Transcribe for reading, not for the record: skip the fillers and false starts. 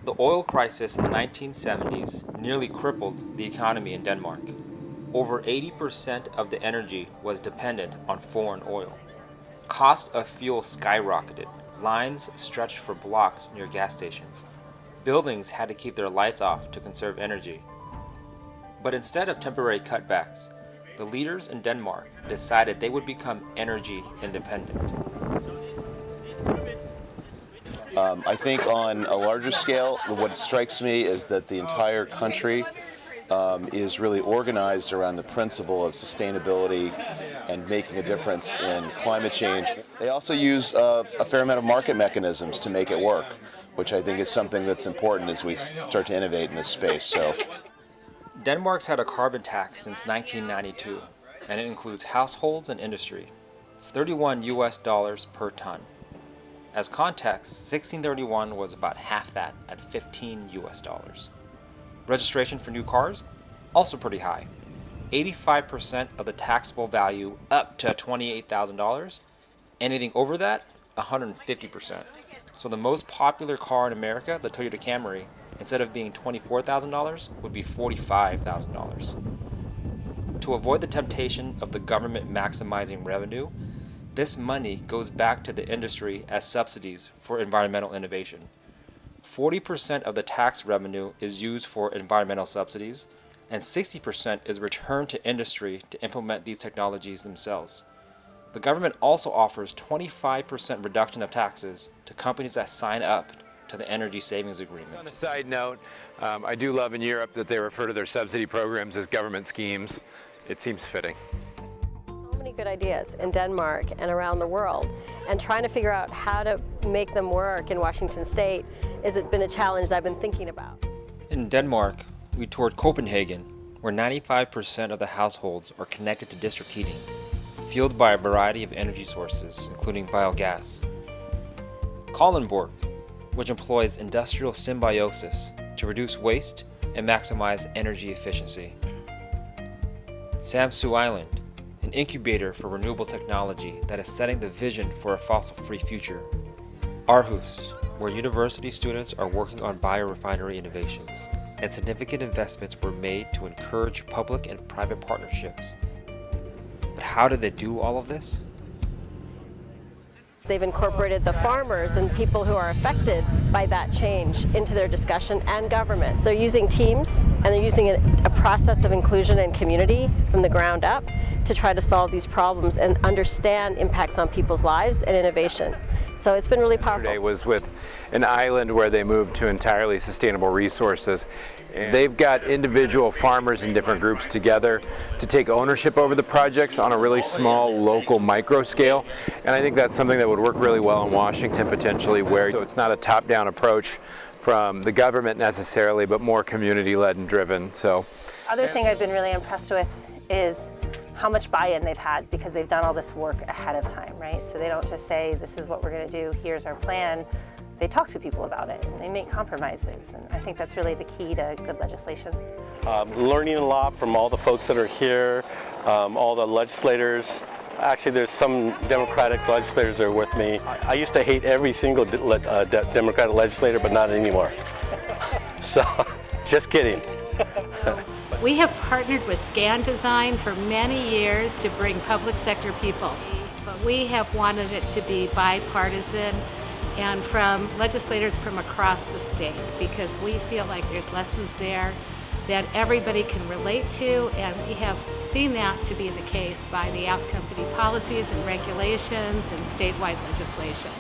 The oil crisis in the 1970s nearly crippled the economy in Denmark. Over 80% of the energy was dependent on foreign oil. Cost of fuel skyrocketed. Lines stretched for blocks near gas stations. Buildings had to keep their lights off to conserve energy. But instead of temporary cutbacks, the leaders in Denmark decided they would become energy independent. I think on a larger scale, what strikes me is that the entire country is really organized around the principle of sustainability and making a difference in climate change. They also use a fair amount of market mechanisms to make it work, which I think is something that's important as we start to innovate in this space. Denmark's had a carbon tax since 1992, and it includes households and industry. It's $31 per ton. As context, 1631 was about half that at $15. Registration for new cars? Also pretty high. 85% of the taxable value up to $28,000. Anything over that, 150%. So the most popular car in America, the Toyota Camry, instead of being $24,000, would be $45,000. To avoid the temptation of the government maximizing revenue, this money goes back to the industry as subsidies for environmental innovation. 40% of the tax revenue is used for environmental subsidies, and 60% is returned to industry to implement these technologies themselves. The government also offers 25% reduction of taxes to companies that sign up to the Energy Savings Agreement. On a side note, I do love in Europe that they refer to their subsidy programs as government schemes. It seems fitting. So many good ideas in Denmark and around the world, and trying to figure out how to make them work in Washington State has been a challenge I've been thinking about. In Denmark, we toured Copenhagen, where 95% of the households are connected to district heating, fueled by a variety of energy sources, including biogas. Kalundborg, which employs industrial symbiosis to reduce waste and maximize energy efficiency. Samsu Island, an incubator for renewable technology that is setting the vision for a fossil-free future. Aarhus, where university students are working on biorefinery innovations, and significant investments were made to encourage public and private partnerships. But how did they do all of this? They've incorporated the farmers and people who are affected by that change into their discussion, and governments. They're using teams, and they're using a process of inclusion and community from the ground up to try to solve these problems and understand impacts on people's lives and innovation. So it's been really powerful. Yesterday was with an island where they moved to entirely sustainable resources. And they've got individual farmers in different groups together to take ownership over the projects on a really small, local, micro scale. And I think that's something that would work really well in Washington potentially, where so it's not a top-down approach from the government necessarily, but more community-led and driven. So, other thing I've been really impressed with is how much buy-in they've had, because they've done all this work ahead of time, right? So they don't just say, this is what we're going to do, here's our plan. They talk to people about it, and they make compromises, and I think that's really the key to good legislation. Learning a lot from all the folks that are here, all the legislators. Actually, there's some Democratic legislators that are with me. I used to hate every single Democratic legislator, but not anymore. So, just kidding. We have partnered with Scan Design for many years to bring public sector people, but we have wanted it to be bipartisan and from legislators from across the state, because we feel like there's lessons there that everybody can relate to, and we have seen that to be the case by the outcome city policies and regulations and statewide legislation.